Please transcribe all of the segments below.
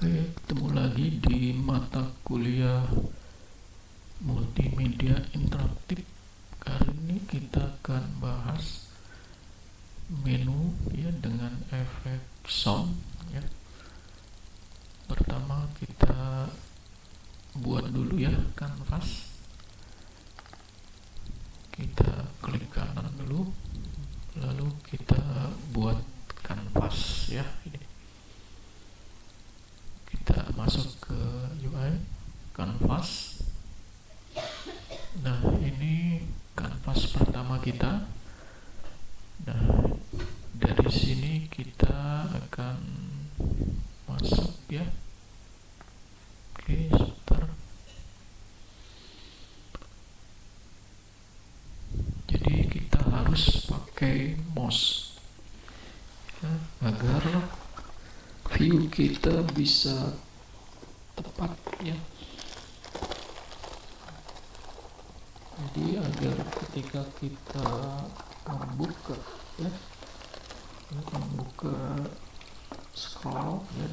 Oke, ketemu lagi di mata kuliah multimedia interaktif. Kali ini kita akan bahas menu ya dengan efek sound ya. Pertama kita buat dulu ya kanvas. Kita klik kanan dulu, lalu kita buat kanvas ya. Ini kita masuk ke UI kanvas. Nah, ini kanvas pertama kita. Nah, dari sini kita akan masuk ya. Oke, sebentar. Jadi kita harus pakai mouse ya, agar view kita bisa tepat ya. Jadi agar ketika kita membuka ya, membuka scroll ya,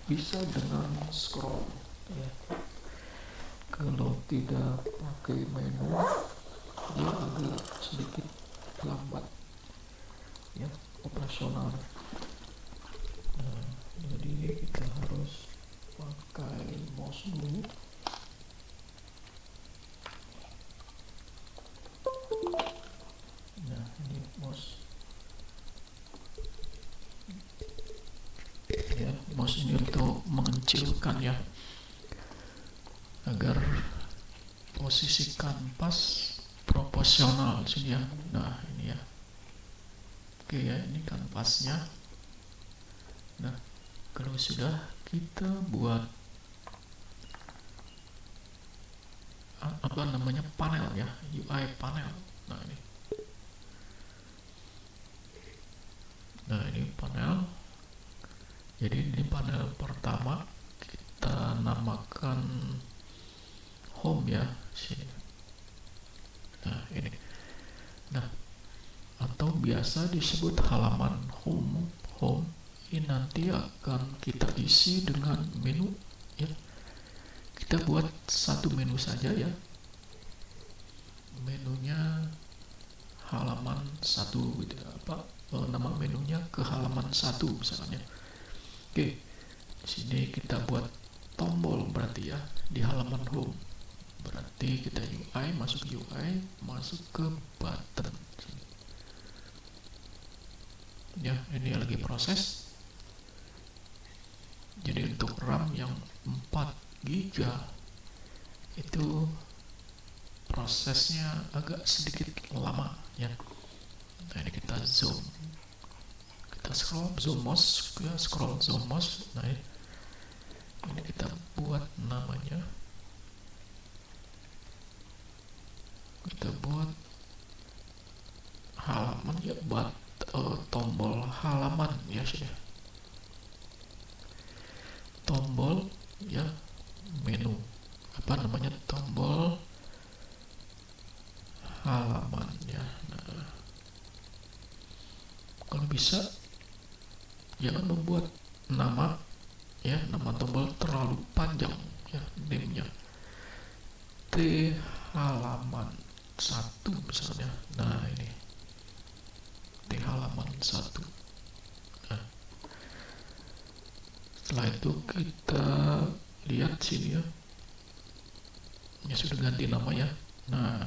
bisa dengan scroll ya. Kalau tidak pakai menu dia agak sedikit lambat ya operasional. Nah, jadi kita harus pakai mouse dulu. Nah, ini mouse ya, mouse ini untuk mengecilkan ya, agar posisi kanvas proporsional sini ya. Nah, ini ya. Oke ya, ini kanvasnya. Nah, kalau sudah kita buat apa namanya panel ya, UI panel. Nah, ini panel. Jadi ini panel pertama, kita namakan home ya sini. Nah, ini. Nah, atau biasa disebut halaman home. Ini nanti akan kita isi dengan menu ya. Kita buat satu menu saja ya. Menunya halaman 1 gitu, nama menunya ke halaman 1 misalnya. Oke. Di sini kita buat tombol berarti ya di halaman home. Berarti kita UI, masuk ke button. Ya, ini lagi proses. Jadi untuk RAM yang 4 GB itu prosesnya agak sedikit lama ya. Nah, ini kita zoom. Kita zoom mouse. Nah, ini kita buat namanya. Kita buat halaman ya, tombol halaman ya sudah. Tombol ya menu tombol halaman ya. Nah, kalau bisa jangan membuat nama tombol terlalu panjang ya, name-nya T halaman 1 misalnya. Nah, ini T halaman 1. Nah, setelah itu kita lihat sini ya, sudah ganti namanya. Nah,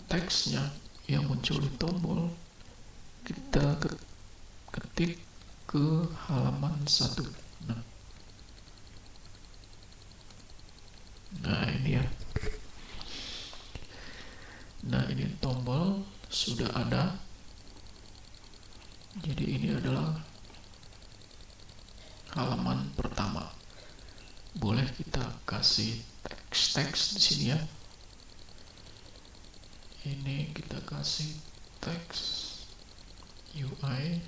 teksnya yang muncul di tombol kita ketik ke halaman 1. Nah, ini ya. Nah, ini tombol sudah ada. Jadi ini adalah halaman pertama. Boleh kita kasih teks di sini ya. Ini kita kasih teks UI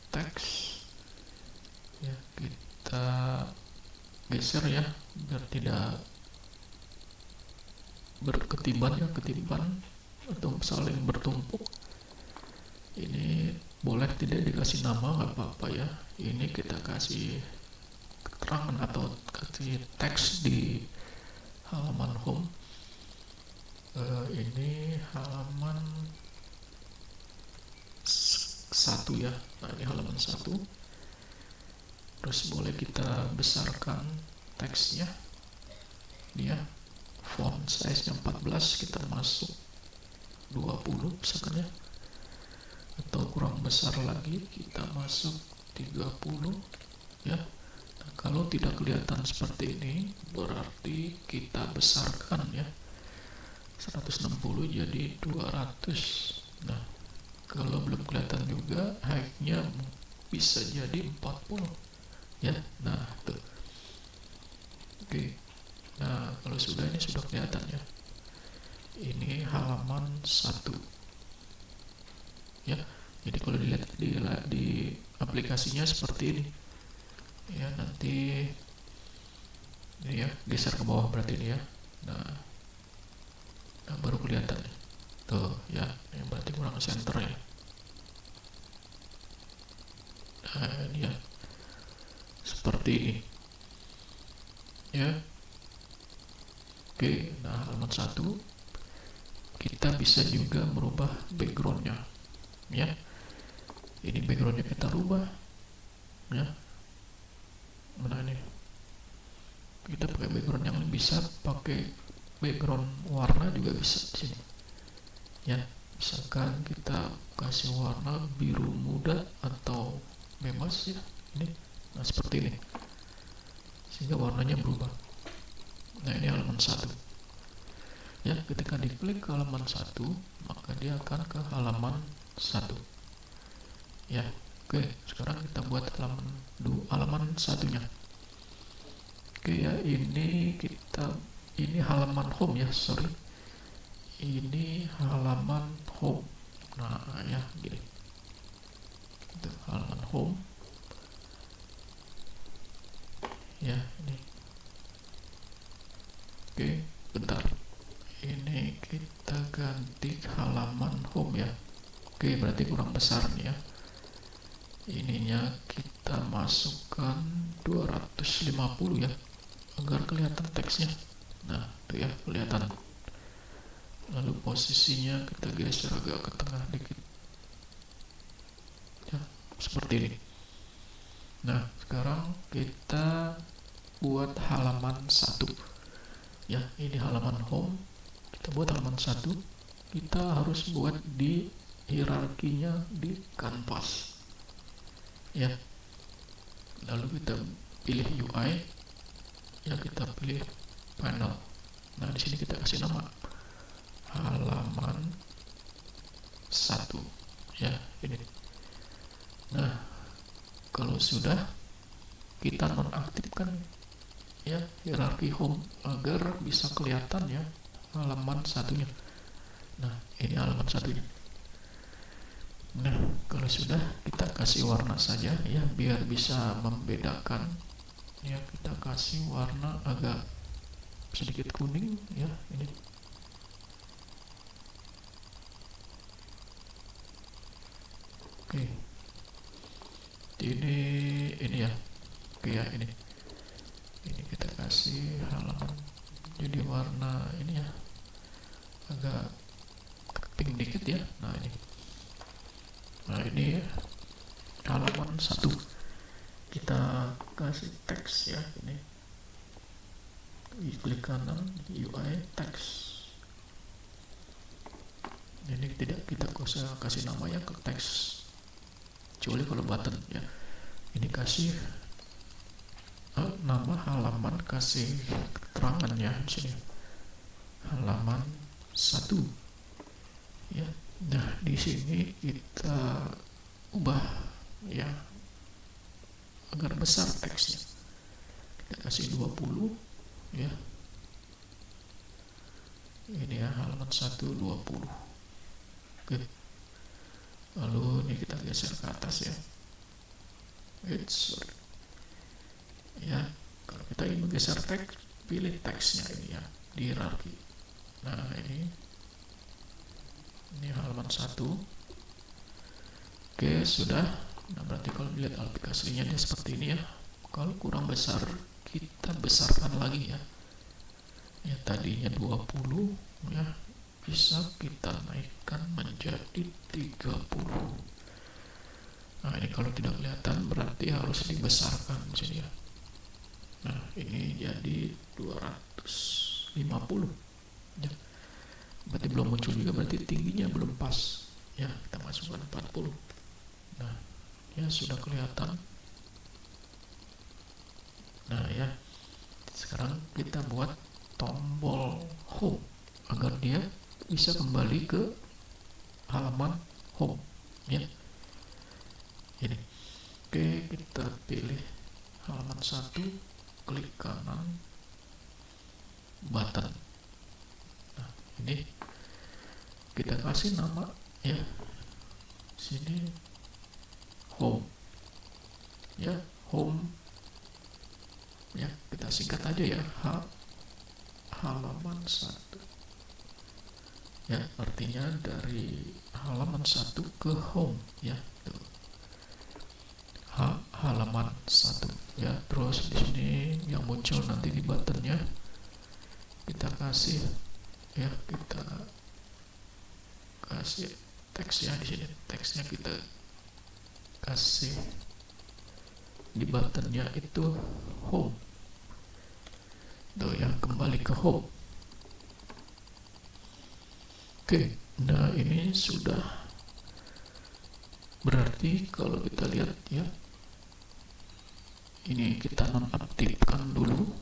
teks ya, kita geser ya biar tidak ketiban atau saling bertumpuk. Ini boleh tidak dikasih nama, nggak apa-apa ya. Ini kita kasih keterangan atau kasih teks di halaman home. Ini halaman 1 ya. Nah, ini halaman 1. Terus boleh kita besarkan teksnya. Dia font size nya 14, kita masuk 20 misalkan ya, atau kurang besar lagi kita masuk 30 ya. Nah, kalau tidak kelihatan seperti ini berarti kita besarkan ya, 160 jadi 200. Nah, kalau belum kelihatan juga height-nya bisa jadi 40 ya. Nah tuh, oke. Nah, kalau sudah, ini sudah kelihatan ya. Ini halaman 1 ya. Jadi kalau dilihat di aplikasinya seperti ini ya. Nanti ini ya, geser ke bawah berarti ini ya. Nah baru kelihatan ya. Tuh ya, yang berarti kurang center ya. Nah ini ya, seperti ini ya. Oke, nah halaman 1 kita bisa juga merubah backgroundnya ya. Ini backgroundnya kita rubah ya. Mana ini, kita pakai background yang bisa pakai background warna juga bisa di sini ya. Misalkan kita kasih warna biru muda atau bebas ya, ini. Nah seperti ini, sehingga warnanya berubah. Nah ini halaman 1 ya. Ketika diklik ke halaman 1 maka dia akan ke halaman 1 ya. Oke, sekarang kita buat halaman satunya. Oke ya, ini halaman home ya, sorry. Ini halaman home. Nah ya gini, itu halaman home ya, ini. Oke, bentar, ini kita ganti halaman home ya. Oke, berarti kurang besar nih ya. Ininya kita masukkan 250 ya, agar kelihatan teksnya. Nah itu ya, kelihatan. Lalu posisinya kita geser agak ke tengah dikit ya, seperti ini. Nah sekarang kita buat halaman 1 ya. Ini halaman home, kita buat halaman 1. Kita harus buat di hierarkinya di kanvas ya. Lalu kita pilih UI ya, kita pilih panel. Nah di sini kita kasih nama halaman 1 ya, ini. Nah kalau sudah, kita nonaktifkan ya hierarki home agar bisa kelihatan ya halaman satunya. Nah ini halaman satunya. Nah kalau sudah, kita kasih warna saja ya biar bisa membedakan ya. Kita kasih warna agak sedikit kuning ya, ini. Oke, ini ya. Oke ya, ini kita kasih halaman jadi warna ini ya, agak pink dikit ya. Nah ini ya, halaman 1. Kita kasih teks ya, ini. Klik kanan, UI teks. Ini tidak kita kasih namanya ke teks, kecuali kalau button ya. Ini kasih nama halaman, kasih keterangan ya di sini, halaman 1 ya. Nah di sini kita ubah ya agar besar teksnya. Kita kasih 20 ya. Ini ya, halaman 1 20. Oke. Lalu ini kita geser ke atas ya. Sorry. Ya, kalau kita ingin menggeser teks, pilih teksnya ini ya, di hierarki. Nah ini halaman 1. Oke, sudah. Nah berarti kalau dilihat aplikasinya dia seperti ini ya. Kalau kurang besar, kita besarkan lagi ya. Ya tadinya 20 ya, bisa kita naikkan menjadi 30. Nah ini kalau tidak kelihatan berarti harus dibesarkan sini ya. Nah ini jadi 250 ya. Berarti belum muncul juga, berarti tingginya belum pas ya, kita masukkan 40. Nah ya sudah kelihatan. Nah ya, sekarang kita buat tombol home agar dia bisa kembali ke halaman home ya. Ini oke, kita pilih halaman 1, klik kanan, button. Nah ini kita kasih nama ya, sini home ya, home ya, kita singkat aja ya, halaman 1 ya, artinya dari halaman 1 ke home ya, tuh. Halaman 1 ya. Terus di sini yang muncul nanti di buttonnya kita kasih ya, kita kasih teks ya, di sini teksnya kita kasih di buttonnya itu home tuh ya, kembali ke home. Oke, nah ini sudah, berarti kalau kita lihat ya, ini kita nonaktifkan dulu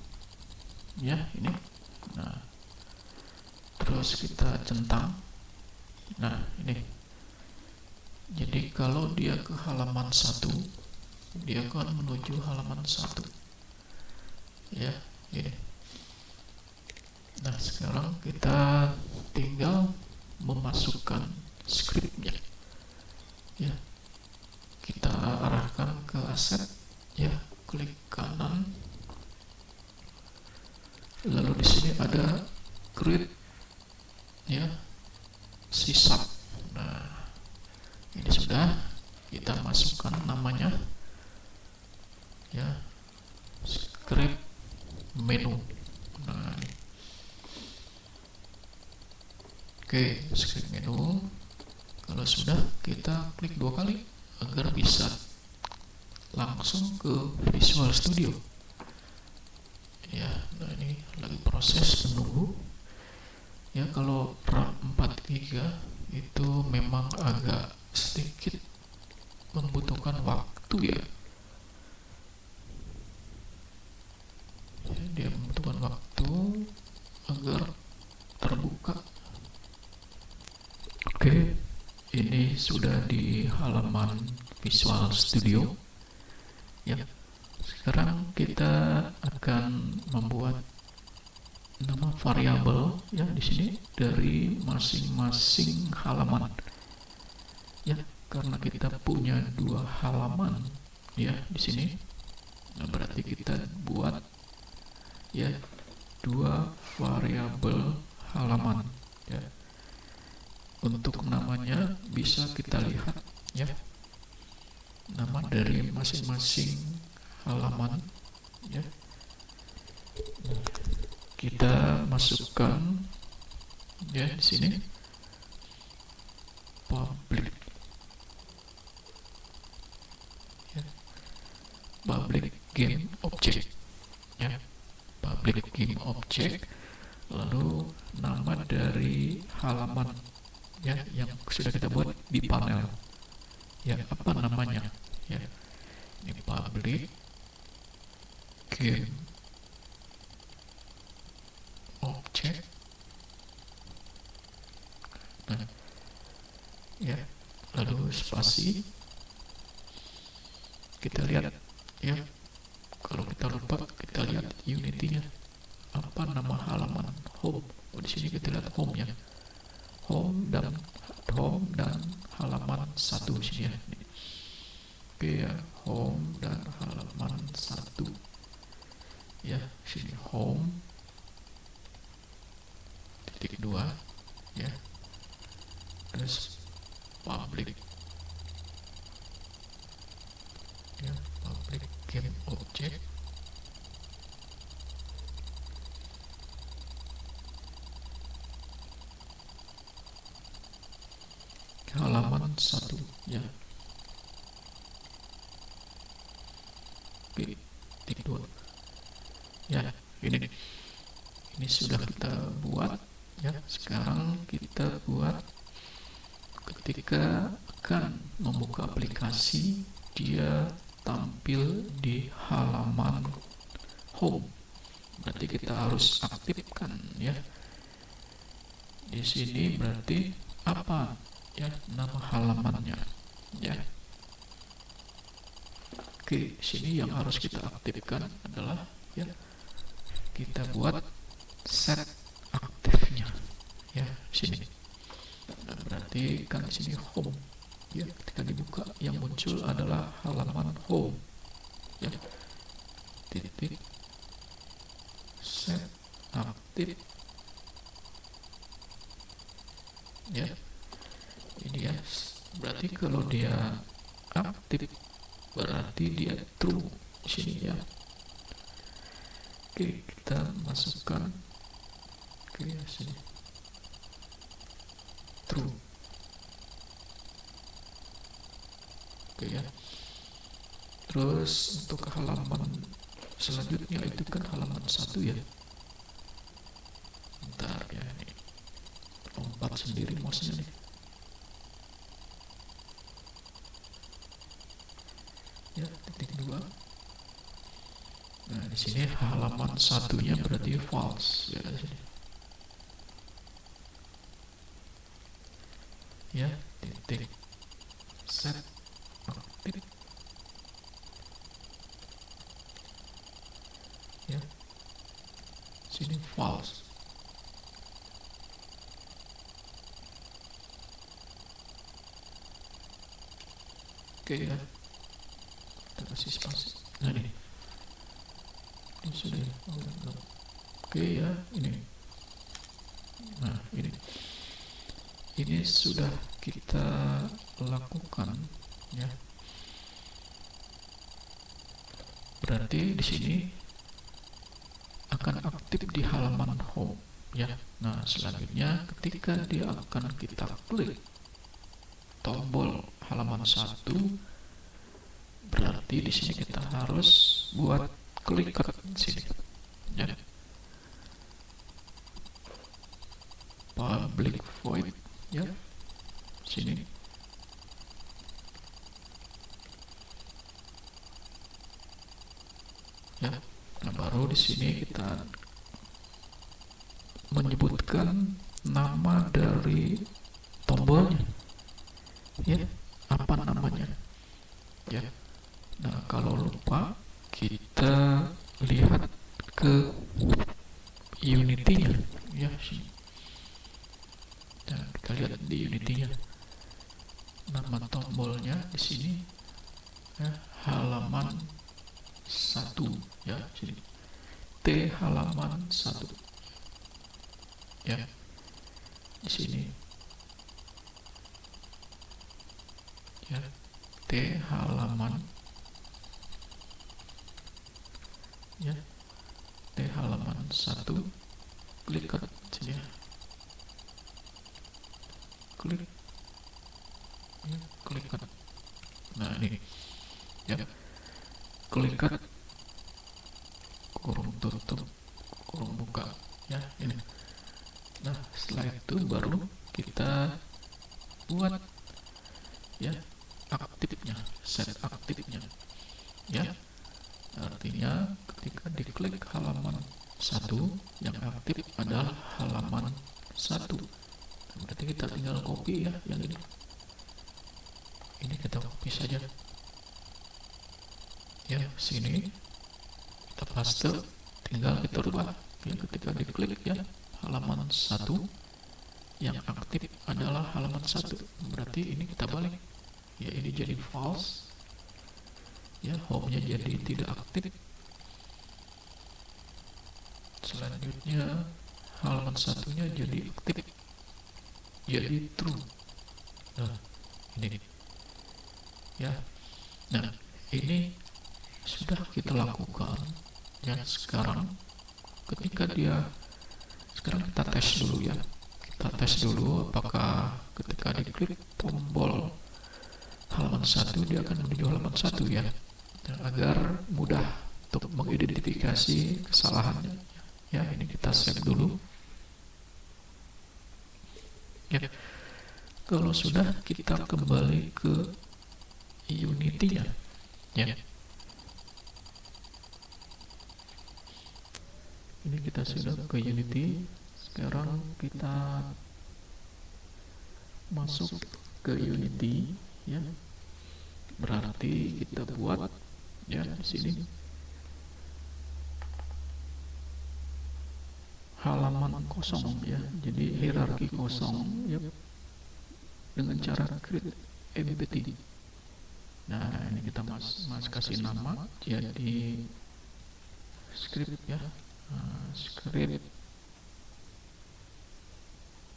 ya ini. Nah terus kita centang. Nah ini, jadi kalau dia ke halaman 1, dia akan menuju halaman 1 ya ini. Nah sekarang kita tinggal memasukkan scriptnya ya, kita arahkan ke aset ya, klik kanan, lalu di sini ada create ya, sisap. Nah ini sudah, kita masukkan namanya ya, script menu. Nah ini. Oke, script menu. Kalau sudah, kita klik 2 kali agar bisa langsung ke Visual Studio ya. Nah ini lagi proses menunggu ya. Kalau RAM 4 GB itu memang agak sedikit membutuhkan waktu ya, dia membutuhkan waktu agar terbuka. Oke, ini sudah di halaman Visual Studio ya. Sekarang kita akan membuat nama variabel ya di sini dari masing-masing halaman ya, karena kita punya 2 halaman ya di sini. Nah berarti kita buat ya 2 variabel halaman ya. Untuk namanya bisa kita lihat ya, nama dari masing-masing halaman ya. Kita masukkan ya di sini public ya, public game object ya, public game object, lalu nama dari halaman ya yang sudah kita buat di panel ya, apa namanya ya, ini public game object. Nah ya, lalu spasi, kita lihat ya, kalau kita lupa kita lihat unity-nya apa nama halaman home. Oh di sini kita lihat home ya, home dan halaman 1 sini ya. Oke ya, home dan halaman 1 ya, sini home titik 2 ya, terus public ya, public game object Oke, titik 2 ya. Ini sudah kita buat ya. Sekarang kita buat ketika akan membuka aplikasi, dia tampil di halaman home. Berarti kita harus aktifkan ya. Di sini berarti apa ya nama halamannya ya. Oke, sini yang harus kita aktifkan adalah ya, kita buat set aktifnya ya sini. Nah, berarti kan di sini home ya, ketika dibuka yang muncul adalah halaman home ya. Titik set aktif ya. Ini ya, berarti kalau dia aktif berarti dia true di sini ya. Oke, kita masukkan ke sini true. Oke ya. Terus untuk halaman selanjutnya itu kan halaman 1 ya. Bentar ya, ini lompat sendiri mouse-nya nih. Ya, titik 2. Nah, di sini halaman satunya berarti false ya di sini. Ya, titik set aktif ya. Sini false. Oke ya. Kita kasih spasi. Nah ini sudah. Oke ya, ini. Nah ini sudah kita lakukan ya. Berarti di sini akan aktif di halaman home ya. Nah, selanjutnya ketika dia akan kita klik tombol halaman 1, berarti di sini kita harus buat klik di sini ya. Public void ya. Sini ya. Nah, baru di sini kita menyebutkan nama dari tombolnya ya, apa namanya ya. Nah, kalau lupa kita lihat ke Unity-nya ya sini. Nah, kita lihat di Unity-nya nama tombolnya di sini ya, halaman 1 ya sini. T halaman 1 ya di sini ya. T halaman ya. T halaman 1, klik ke sini ya. Klik ya, klik ke. Nah ini ya, klik ke kurung tutup kurung buka ya ini. Nah, setelah itu baru kita buat ya aktifnya, set aktifnya ya. Artinya ketika diklik halaman 1, yang aktif adalah halaman 1. Berarti kita tinggal copy ya yang ini. Ini kita copy saja ya, sini kita paste, tinggal kita rubah ya. Ketika diklik ya, halaman 1 yang aktif adalah halaman 1, berarti ini kita balik ya, ini jadi false ya, home-nya jadi tidak aktif. Selanjutnya halaman 1-nya jadi aktif, jadi true. Nah ini ya. Nah ini sudah kita lakukan ya. Sekarang ketika dia, sekarang kita tes dulu ya. Kita tes dulu apakah ketika diklik tombol halaman 1 dia akan menuju halaman 1 ya. agar mudah untuk mengidentifikasi kesalahannya. Ya, ini kita save dulu. Ya, kalau sudah, kita kembali ke Unity-nya. Ya, ini kita sudah ke Unity. Sekarang kita masuk ke Unity, ya. Berarti kita buat ya di sini halaman kosong ya. Jadi hierarki kosong ya, dengan cara create empty. Nah, ini kita kasih nama jadi script ya. Script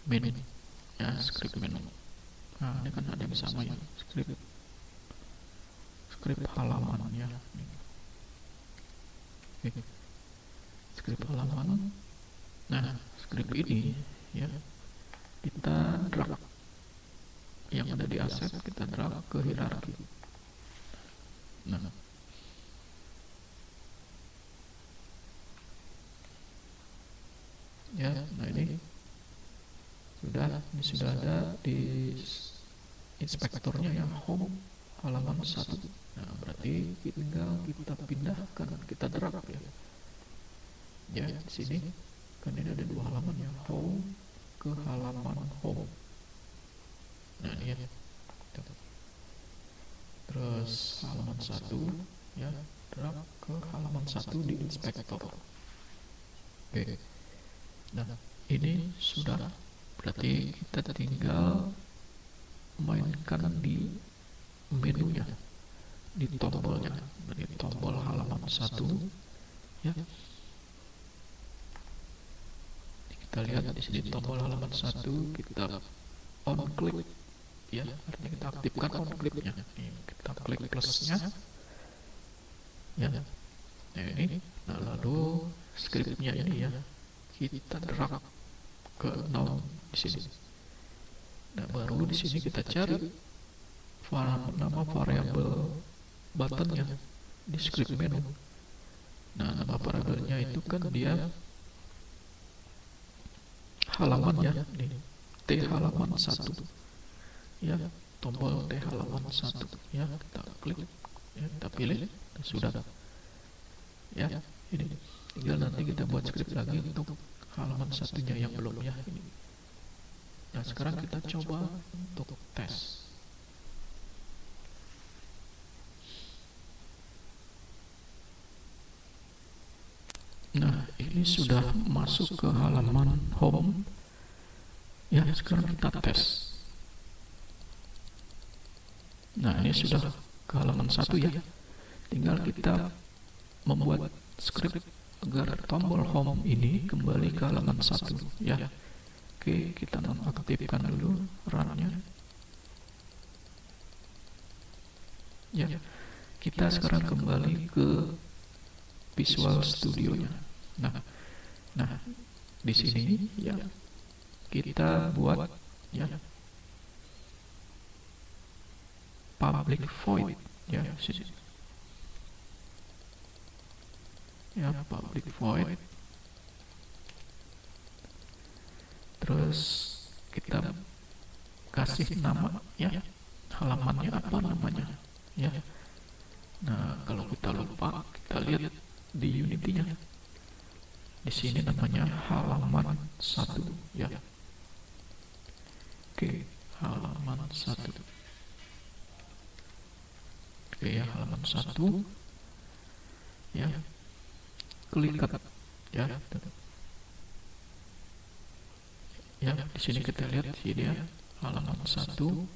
menu ya, script menu. Nah, ini kan ada yang sama ya, script halaman ya. Oke. Script halaman. Nah, script ini ya kita drag yang ada di aset, kita drag ke hierarki. Nah, ya, nah ini sudah ada di inspektornya ya, home halaman 1. Nah, berarti tinggal kita pindahkan, kita drag ya. Ya, di sini kan ini ada 2 halaman ya, home ke halaman home. Nah, ini ya. Terus halaman 1 ya, drag ke halaman 1 di inspektor. Oke. Nah, ini sudah, berarti kita tinggal mainkan di menunya, di tombolnya, di tombol halaman 1 ya. Kita lihat di sini tombol halaman 1, kita on click ya, artinya kita aktifkan on clicknya. Kita klik plusnya ya. Nah, ini, nah lalu scriptnya ini ya, kita drag ke nom di sini. Nah, baru di sini kita cari nama variabel buttonnya di script menu. Nah, nama variabelnya itu kan dia halamannya nih, T halaman 1 ya, tombol T halaman 1 ya, kita klik ya, kita pilih, sudah ya. Ini tinggal nanti kita buat script lagi untuk halaman 1-nya yang belum ya ini. Nah, sekarang kita coba untuk tes. Nah, ini sudah masuk ke halaman home ya. Sekarang kita tes. Nah, ini sudah ke halaman 1 ya. Tinggal kita membuat script agar tombol home ini kembali ke halaman 1 ya. Oke, kita nonaktifkan dulu run-nya ya. Kita sekarang kembali ke Visual Studio-nya. Nah, di sini ya kita buat ya public void ya, sini ya, public void. Terus kita kasih nama ya, halamannya apa namanya ya. Nah, kalau kita lupa, kita lihat di Unity-nya. Di sini namanya halaman 1 ya. Oke, halaman 1. Oke ya, halaman 1 ya. Klik ya. Ya, di sini kita lihat di sini ya, halaman 1,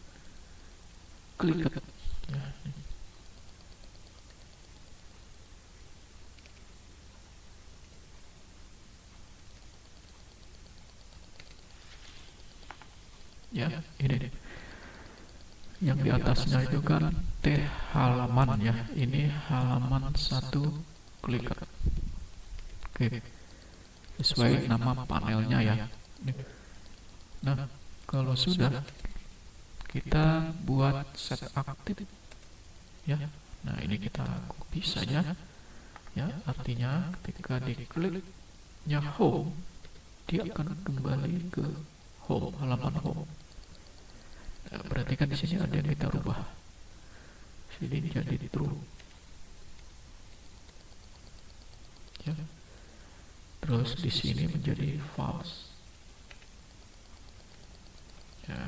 klik ya. Ya, ini deh. Yang di atasnya itu kan T halaman ya. Ini halaman 1, klik. Oke. Sesuai nama panelnya ya. Nah, kalau sudah, kita buat set aktif ya. Nah, ini kita copy saja ya, artinya ketika dikliknya home, dia akan kembali ke home, halaman home. Nah, berarti kan di sini ada yang kita rubah. Sini jadi true. Ya. Terus di sini menjadi false. Ya.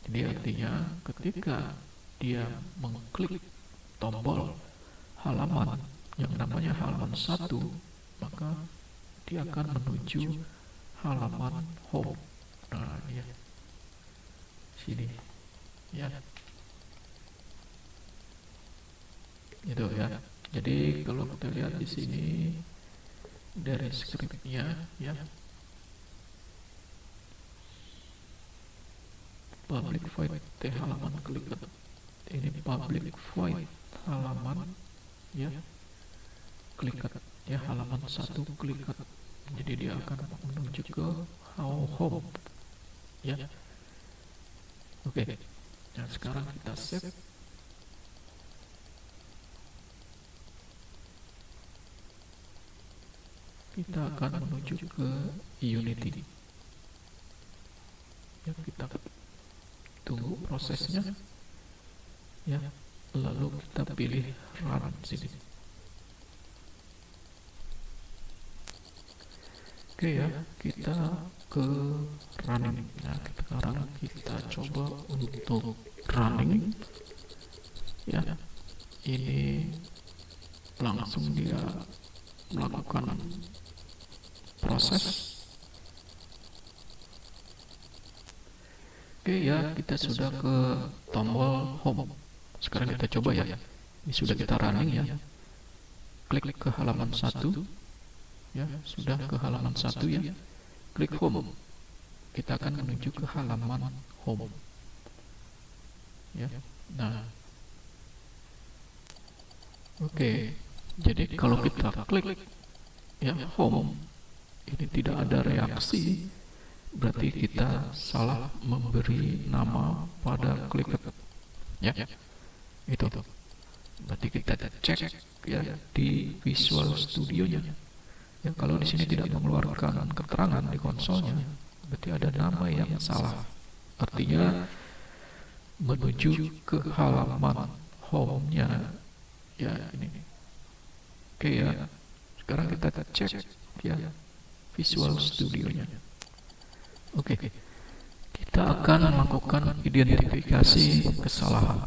Jadi artinya ketika dia mengklik tombol halaman yang namanya halaman 1, maka dia akan menuju halaman home. Nah, ya. Sini. Ya. Itu ya. Jadi kalau kita lihat di sini dari skripnya ya, public void halaman klik, ini public void halaman ya klik ya, halaman 1 klik, jadi dia akan menuju ke home ya. Oke. Nah, sekarang kita save. Kita akan menuju ke Unity ya, kita tunggu prosesnya ya, lalu kita pilih run sini. Oke ya, kita ke running. Nah, sekarang kita coba untuk running ya, ini langsung dia melakukan proses. Oke ya, kita sudah ke tombol home. Sekarang kita coba ya. Ini sudah kita running ya. Klik ke halaman 1. Ya, sudah ke halaman 1 ya. Klik home. Kita akan menuju ke halaman home. Ya. Nah. Oke. Jadi kalau kita klik ya home, ini tidak ada reaksi, berarti kita salah memberi nama pada klik ya. Itu berarti kita cek ya di Visual Studio-nya ya. Kalau di sini tidak mengeluarkan keterangan di konsolnya, berarti ada nama yang salah, artinya menuju ke halaman home-nya ya, ini. Oke ya, sekarang kita cek ya Visual Studio-nya. Oke, kita akan melakukan identifikasi kesalahan.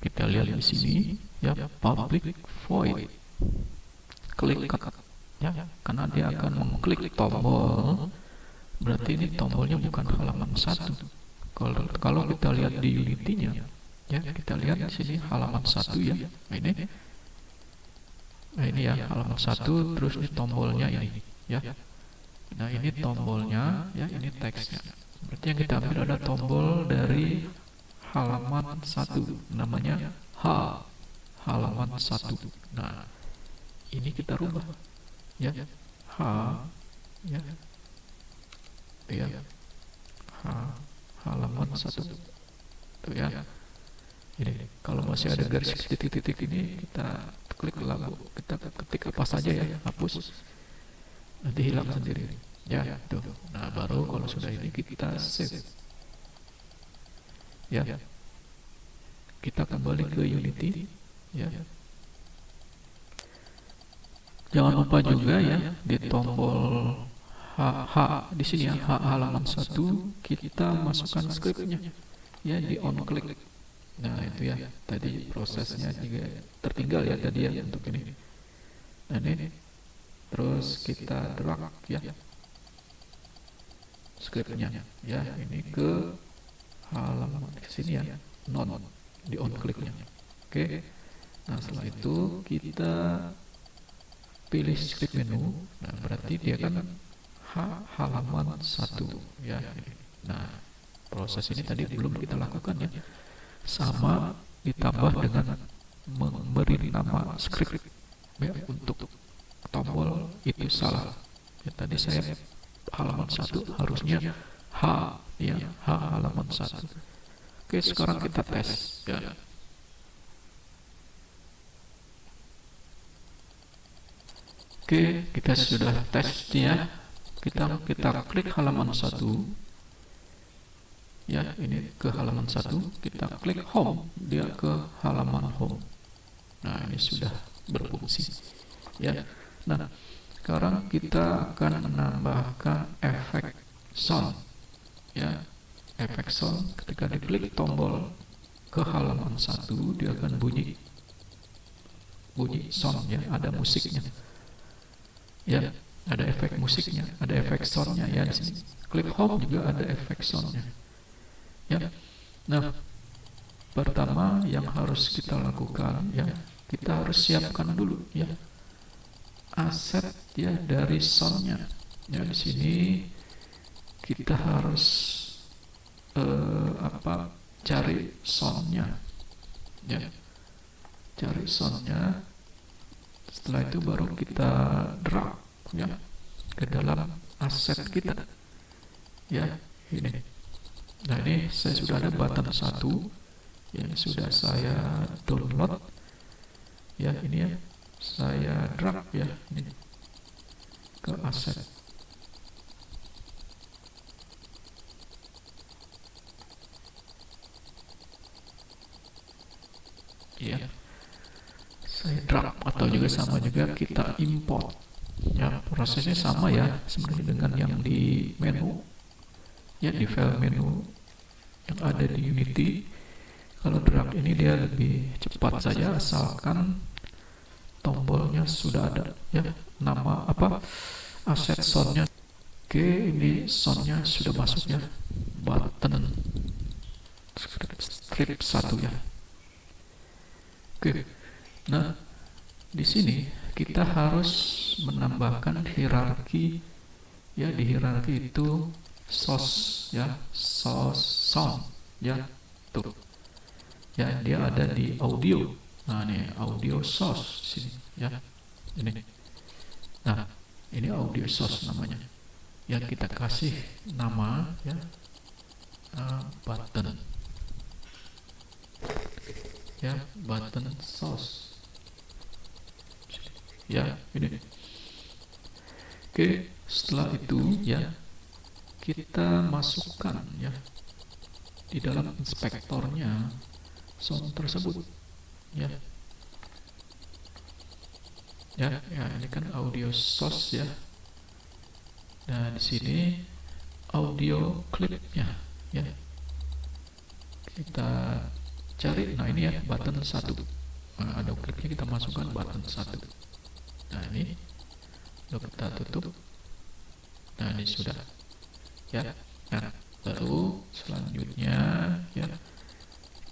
Kita lihat di sini ya, public void klik ya, karena dia akan mengklik tombol, berarti ini tombolnya bukan halaman 1. Kalau kita lihat di Unity-nya ya, kita lihat di sini halaman 1 ya. Nah, ini ya halaman 1, terus ini tombolnya ini ya. Nah, ini tombolnya ya, ini teksnya. Berarti yang kita ambil ada tombol dari halaman 1, namanya H halaman 1. Nah, ini kita rubah ya, H ya, ya H halaman 1 tuh ya. Ini kalau masih ada garis titik-titik ini, kita klik lagu, kita ketik apa saja ya, hapus, nanti hilang sendiri ya tuh. Nah, baru kalau sudah ini kita save ya, kita kembali ke Unity ya. Jangan lupa juga ya di tombol H di sini ya, H halaman 1, kita masukkan scriptnya ya di on click. Nah, itu ya, tadi prosesnya juga tertinggal ya tadi ya untuk ini. Nah, ini terus kita drag ya scriptnya ya, ini ke halaman ke sini ya, non di on clicknya. Oke. Nah, setelah itu kita pilih script menu. Nah, berarti dia kan halaman 1 ya. Nah, proses ini tadi belum kita lakukan ya, sama ditambah dengan memberi nama script ya, untuk tombol itu salah ya. Tadi saya halaman 1 harusnya H ya, H halaman 1. Oke, sekarang kita tes ya. Oke, kita sudah tes ya. Kita klik halaman 1 ya, ini ke halaman 1, kita klik home, dia ke halaman home. Nah, ini sudah berfungsi ya. Nah, sekarang kita akan menambahkan efek sound ya. Efek sound ketika diklik tombol ke halaman 1, dia akan bunyi sound ya, ada musiknya ya, ada efek musiknya, ada efek soundnya ya. Di sini klik home juga ada efek soundnya ya. Nah, pertama yang harus kita lakukan ya, kita harus siapkan dulu ya aset ya dari soundnya ya. Di sini kita harus cari soundnya ya, cari soundnya. Setelah itu baru kita drag ya ke dalam aset kita ya, ini. Nah, ini saya sudah ada button 1 yang sudah saya download ya, ini ya, saya drag ya ini ke aset ya, saya drag. Atau juga sama juga kita import ya, prosesnya sama ya sebenarnya dengan yang di menu ya, di file menu yang ada di Unity. Kalau drag ini dia lebih cepat saja, asalkan tombolnya sudah ada ya, nama aset soundnya. Oke, ini soundnya sudah masuk ya, button strip 1 ya. Oke, nah di sini kita harus menambahkan hierarki ya. Di hierarki itu source ya, source sound ya, tuh ya, dia ada di audio. Nah, ini audio source sini ya, ini. Nah, ini audio source namanya ya. Kita kasih nama ya, button ya, button source ya, ini. Oke, setelah itu ya kita masukkan ya di dalam inspektornya sound tersebut ya. Ya, ini kan audio source ya. Nah, di sini audio clipnya ya, kita cari. Nah, ini ya button 1. Nah, ada klipnya, kita masukkan button 1. Nah, ini lalu kita tutup. Nah, ini sudah ya. Nah, baru selanjutnya ya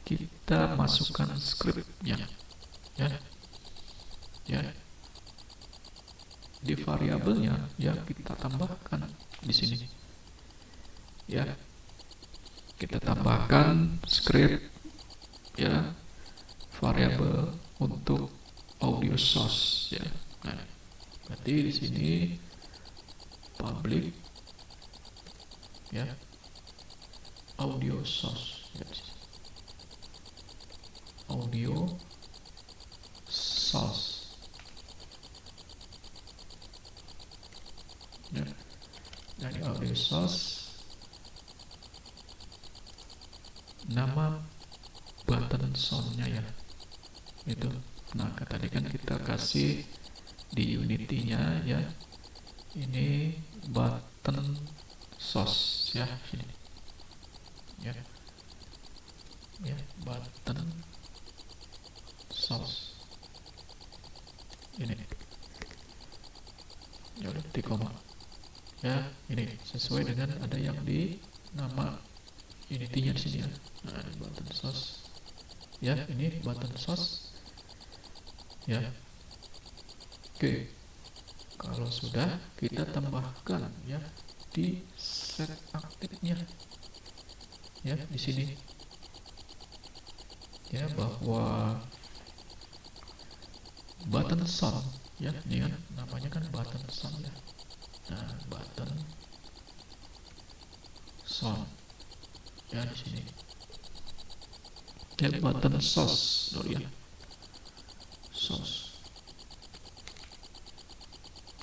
kita masukkan scriptnya ya, ya di variabelnya ya, kita tambahkan di sini ya. Kita tambahkan script ya, variabel untuk audio source ya. Nah, berarti di sini public ya, audio source ya, audio source ya. Dari audio source, nama button soundnya ya itu. Nah, tadi kan kita kasih di Unity-nya ya, ini button source ya, sini ya, ya button source ini ya, udah di koma ya. Ini sesuai dengan ada yang di nama Unity-nya di sini ya. Nah, ini button source ya, ini button source ya. Oke, kalau sudah, kita tambahkan ya di set aktifnya ya, di sini ya, bahwa button sound ya, ini kan namanya kan button sound ya. Nah, button sound ya, di sini ya, button source dulu ya, source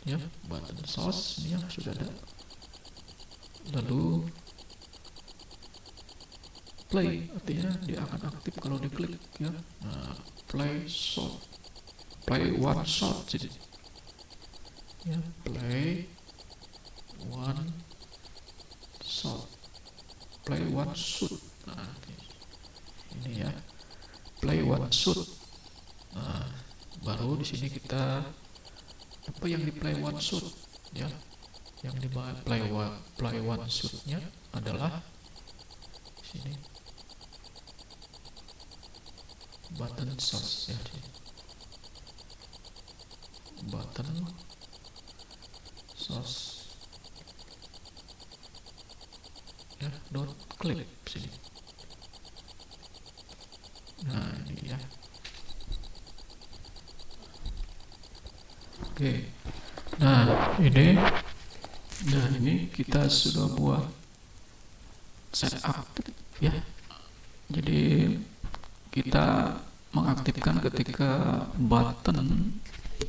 ya, button source ini yang sudah ada. Lalu play, artinya dia akan aktif kalau diklik ya. Nah, play one shot jadi ya, play one shot, play one shoot. Nah, ini ya, play one shoot. Nah, baru di sini kita apa yang di play one shoot ya, yang di play one shootnya adalah sini button source ya, button source ya, dot click sini. Nah ini ya, oke. Nah ini kita sudah buat setup ya. Jadi kita mengaktifkan ketika button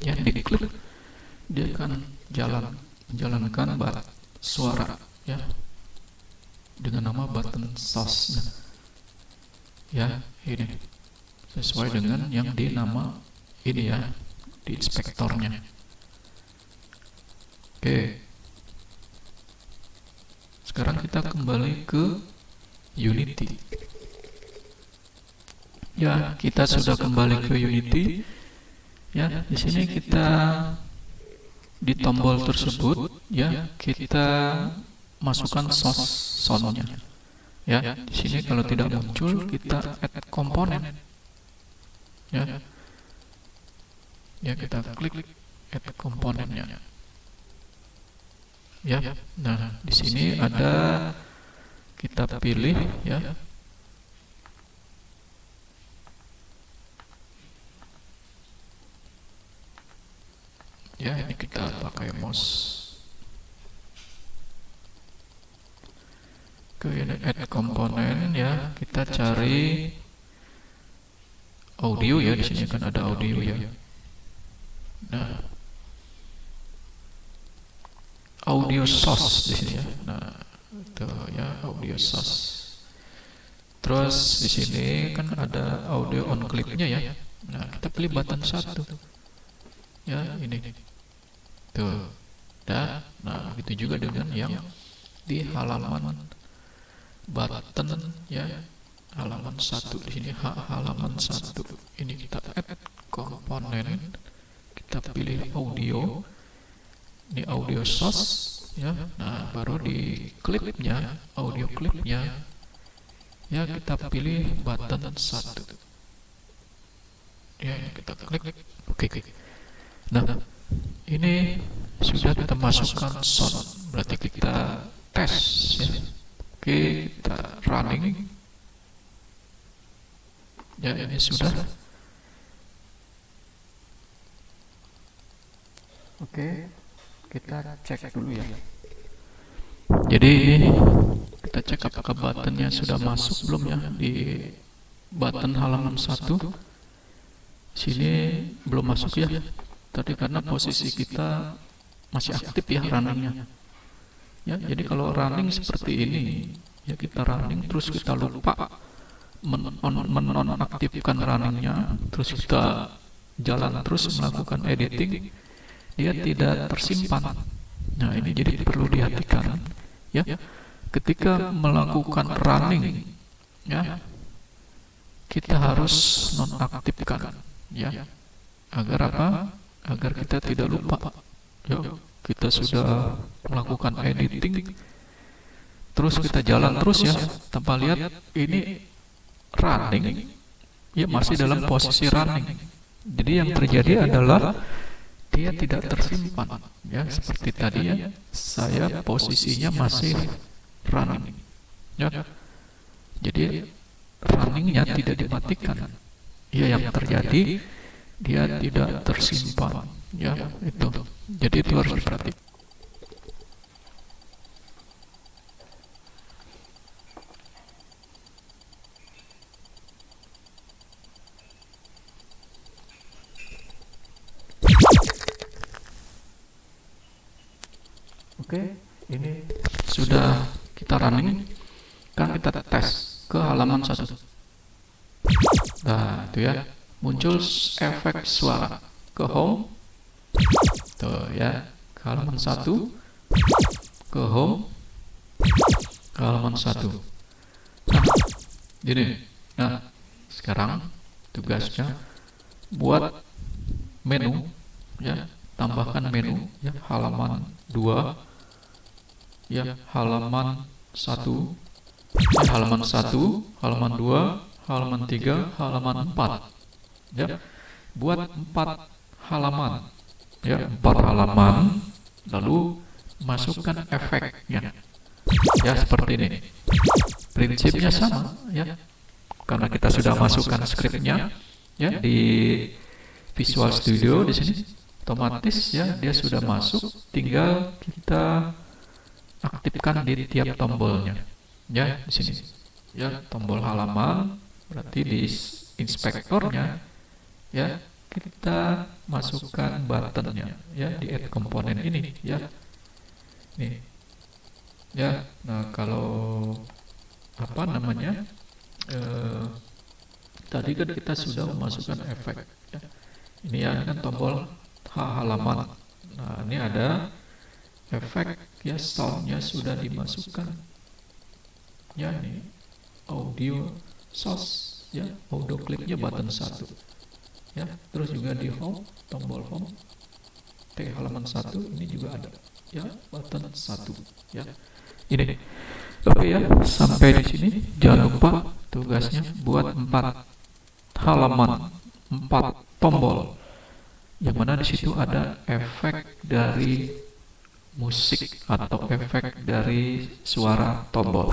yang diklik, dia akan menjalankan suara ya dengan nama button source ya, ini sesuai dengan yang di nama ini ya, di inspektornya. Oke, sekarang kita kembali ke Unity ya. Kita sudah kembali ke Unity ya. Di sini kita di tombol tersebut ya, kita masukkan soundnya ya. Di sini kalau tidak muncul, kita add komponen ya. Ya, kita klik add komponennya ya. Nah di sini ada, kita pilih ya, ya ini kita pakai mouse ke add komponen ya. Kita cari audio ya, di sini kan ada audio ya. Nah, audio source di sini ya. Nah, itu ya, audio source. Terus di sini kan ada audio on clip-nya ya. Nah, kita pilih button 1. Ya, ini. Tuh. Nah, begitu juga dengan yang di halaman button ya. Halaman 1 di sini, halaman 1. Ini kita add komponen. Kita pilih audio. Ini audio source ya. Nah, baru di klipnya, audio klipnya ya, kita pilih button 1 ya, ini kita klik. Oke. Nah ini sudah kita masukkan sound, berarti kita tes ya. Oke, kita running ya, ini sudah. Oke, kita cek dulu ya. Jadi kita cek apakah buttonnya sudah masuk belum ya, di button halaman 1. Sini belum masuk ya tadi, karena posisi kita masih aktif ya runningnya ya. Jadi kalau running seperti ini ya, kita running terus kita lupa menonaktifkan runningnya, terus kita jalan terus melakukan editing, dia tidak tersimpan. Nah ini jadi perlu dihatikan ya, ketika melakukan running ya, kita harus nonaktifkan ya, agar apa? Agar kita tidak lupa ya, kita sudah melakukan editing terus kita jalan terus ya, tanpa lihat ini running ya, masih dalam posisi running. Jadi yang terjadi adalah dia tidak tersimpan ya, seperti tadi ya, saya posisinya masih running ya. Jadi runningnya tidak dimatikan ya, yang terjadi dia tidak tersimpan ya, itu. Jadi itu harus diperhatikan. Oke, ini sudah kita running, kan kita tes ke halaman 1. Nah, itu ya, muncul efek suara ke home. Tuh ya, ke halaman 1, ke home, ke halaman 1. Nah, gini. Nah, sekarang tugasnya buat menu ya, tambahkan menu ya, halaman 2 ya, halaman 1 ya, halaman 1, halaman 2, halaman 3, halaman 4 ya. Buat 4 halaman ya, 4 halaman, lalu masukkan efeknya ya, seperti ini. Prinsipnya sama ya, karena kita sudah masukkan skripnya ya di Visual Studio di sini, otomatis ya dia sudah masuk, tinggal kita aktifkan di tiap tombolnya ya, di sini ya, tombol halaman, berarti di inspektornya ya kita masukkan buttonnya ya di add komponen ini ya, nih ya. Nah, kalau apa namanya, tadi kan kita sudah memasukkan efek ya. Ini ya, ini kan tombol halaman. Nah, ini ada efek ya, soundnya sudah dimasukkan ya, ini audio source ya, audio clipnya button 1 ya. Terus juga di home, tombol home halaman 1 ini juga ada ya, button 1 ya. Ini oke ya, sampai di sini jangan lupa tugasnya buat 4 halaman, 4 tombol, yang mana di situ ada efek dari musik atau efek dari suara tombol.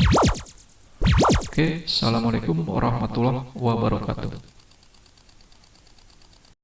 Oke, assalamualaikum warahmatullahi wabarakatuh.